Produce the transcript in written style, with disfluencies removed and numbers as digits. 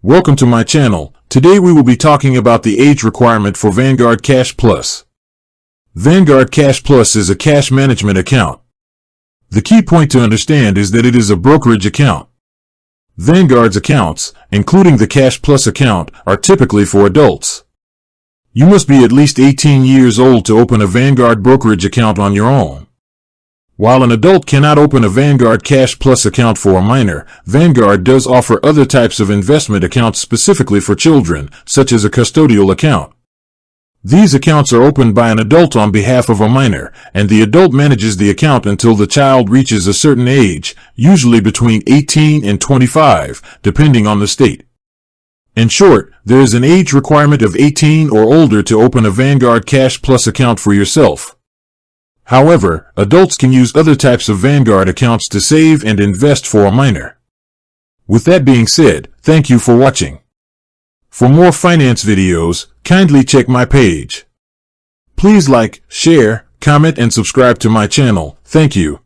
Welcome to my channel. Today we will be talking about the age requirement for Vanguard Cash Plus. Vanguard Cash Plus is a cash management account. The key point to understand is that it is a brokerage account. Vanguard's accounts, including the Cash Plus account, are typically for adults. You must be at least 18 years old to open a Vanguard brokerage account on your own. While an adult cannot open a Vanguard Cash Plus account for a minor, Vanguard does offer other types of investment accounts specifically for children, such as a custodial account. These accounts are opened by an adult on behalf of a minor, and the adult manages the account until the child reaches a certain age, usually between 18 and 25, depending on the state. In short, there is an age requirement of 18 or older to open a Vanguard Cash Plus account for yourself. However, adults can use other types of Vanguard accounts to save and invest for a minor. With that being said, thank you for watching. For more finance videos, kindly check my page. Please like, share, comment and subscribe to my channel. Thank you.